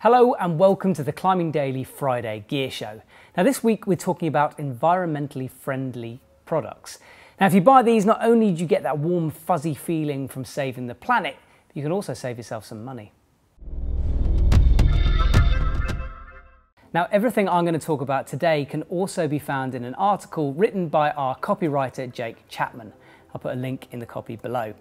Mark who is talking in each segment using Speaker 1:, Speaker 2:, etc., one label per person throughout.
Speaker 1: Hello and welcome to the Climbing Daily Friday Gear Show. Now this week we're talking about environmentally friendly products. Now if you buy these, not only do you get that warm fuzzy feeling from saving the planet, you can also save yourself some money. Now everything I'm going to talk about today can also be found in an article written by our copywriter Jake Chapman. I'll put a link in the copy below.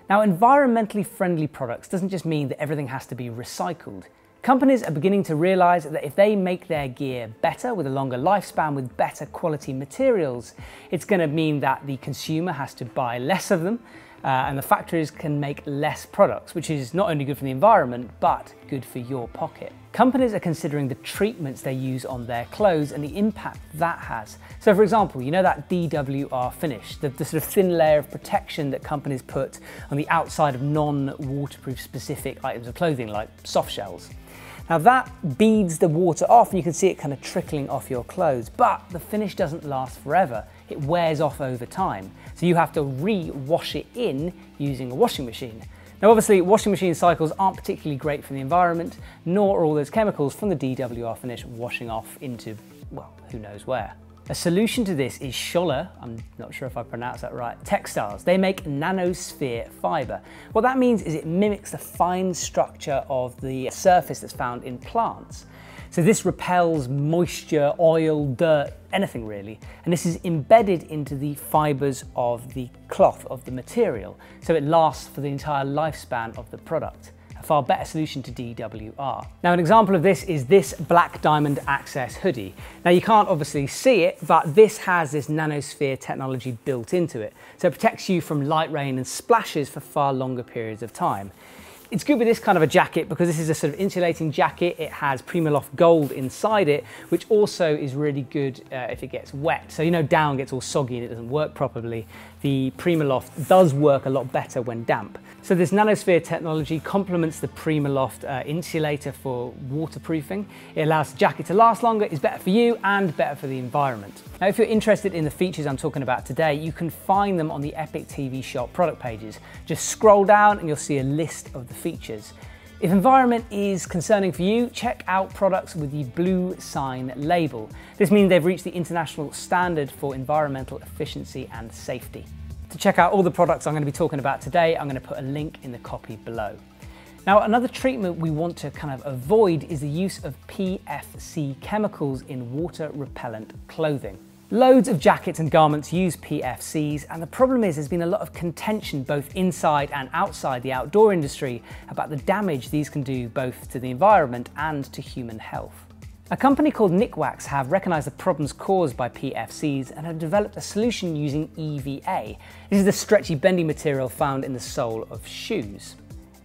Speaker 1: Now environmentally friendly products doesn't just mean that everything has to be recycled. Companies are beginning to realise that if they make their gear better, with a longer lifespan, with better quality materials, it's going to mean that the consumer has to buy less of them and the factories can make less products, which is not only good for the environment, but good for your pocket. Companies are considering the treatments they use on their clothes and the impact that has. So for example, you know that DWR finish, the sort of thin layer of protection that companies put on the outside of non-waterproof specific items of clothing like soft shells. Now that beads the water off and you can see it kind of trickling off your clothes, but the finish doesn't last forever. It wears off over time. So you have to re-wash it in using a washing machine. Now obviously washing machine cycles aren't particularly great for the environment, nor are all those chemicals from the DWR finish washing off into, well, who knows where. A solution to this is Scholler, I'm not sure if I pronounced that right, textiles. They make nanosphere fibre. What that means is it mimics the fine structure of the surface that's found in plants. So this repels moisture, oil, dirt, anything really. And this is embedded into the fibres of the cloth, of the material. So it lasts for the entire lifespan of the product. A far better solution to DWR. Now an example of this is this Black Diamond Access hoodie. Now you can't obviously see it, but this has this nanosphere technology built into it. So it protects you from light rain and splashes for far longer periods of time. It's good with this kind of a jacket because this is a sort of insulating jacket. It has Primaloft Gold inside it, which also is really good if it gets wet. So you know down gets all soggy and it doesn't work properly. The Primaloft does work a lot better when damp. So this nanosphere technology complements the Primaloft insulator for waterproofing. It allows the jacket to last longer, is better for you and better for the environment. Now if you're interested in the features I'm talking about today, you can find them on the EpicTV shop product pages. Just scroll down and you'll see a list of the features. If environment is concerning for you, check out products with the blue sign label. This means they've reached the international standard for environmental efficiency and safety. To check out all the products I'm going to be talking about today, I'm going to put a link in the copy below. Now another treatment we want to kind of avoid is the use of PFC chemicals in water repellent clothing. Loads of jackets and garments use PFCs, and the problem is there's been a lot of contention both inside and outside the outdoor industry about the damage these can do both to the environment and to human health. A company called Nikwax have recognised the problems caused by PFCs and have developed a solution using EVA. This is the stretchy bendy material found in the sole of shoes.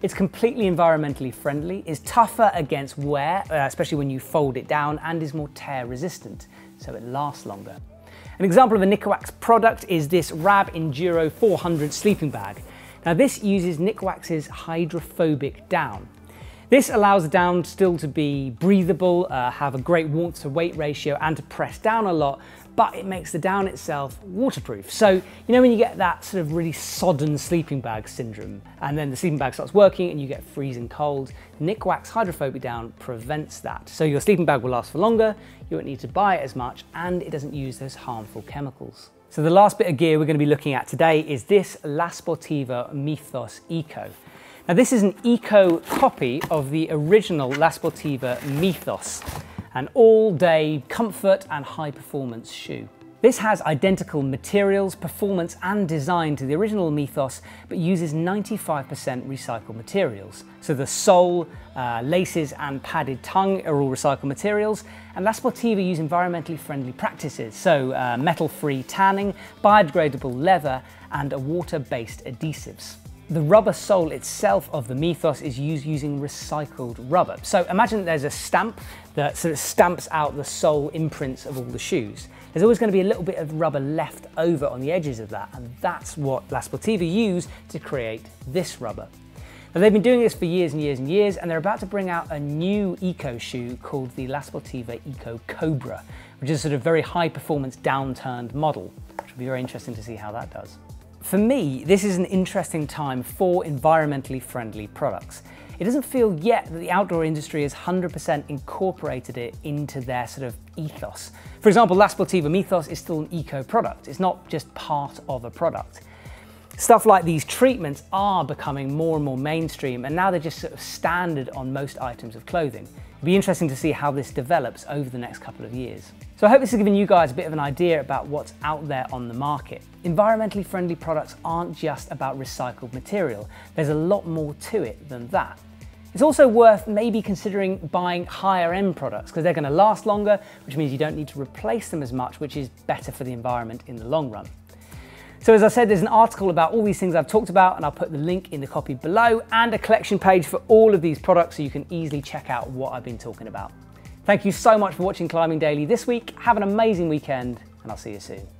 Speaker 1: It's completely environmentally friendly, is tougher against wear, especially when you fold it down, and is more tear resistant, so it lasts longer. An example of a Nikwax product is this Rab Enduro 400 sleeping bag. Now this uses Nikwax's hydrophobic down. This allows the down still to be breathable, have a great warmth to weight ratio and to press down a lot, but it makes the down itself waterproof. So, you know when you get that sort of really sodden sleeping bag syndrome and then the sleeping bag starts working and you get freezing cold, Nikwax hydrophobic down prevents that. So your sleeping bag will last for longer, you won't need to buy it as much, and it doesn't use those harmful chemicals. So the last bit of gear we're going to be looking at today is this La Sportiva Mythos Eco. Now this is an eco copy of the original La Sportiva Mythos, an all-day comfort and high-performance shoe. This has identical materials, performance and design to the original Mythos, but uses 95% recycled materials. So the sole, laces and padded tongue are all recycled materials, and La Sportiva use environmentally friendly practices, so metal-free tanning, biodegradable leather and water-based adhesives. The rubber sole itself of the Mythos is used using recycled rubber. So imagine there's a stamp that sort of stamps out the sole imprints of all the shoes. There's always going to be a little bit of rubber left over on the edges of that, and that's what La Sportiva use to create this rubber. Now they've been doing this for years and years and years, and they're about to bring out a new eco shoe called the La Sportiva Eco Cobra, which is a sort of very high performance downturned model, which will be very interesting to see how that does. For me, this is an interesting time for environmentally friendly products. it doesn't feel yet that the outdoor industry has 100% incorporated it into their sort of ethos. For example, La Sportiva Mythos is still an eco product. It's not just part of a product. Stuff like these treatments are becoming more and more mainstream, and now they're just sort of standard on most items of clothing. It'll be interesting to see how this develops over the next couple of years. So I hope this has given you guys a bit of an idea about what's out there on the market. Environmentally friendly products aren't just about recycled material. There's a lot more to it than that. It's also worth maybe considering buying higher end products because they're going to last longer, which means you don't need to replace them as much, which is better for the environment in the long run. So as I said, there's an article about all these things I've talked about, and I'll put the link in the copy below, and a collection page for all of these products so you can easily check out what I've been talking about. Thank you so much for watching Climbing Daily this week. Have an amazing weekend, and I'll see you soon.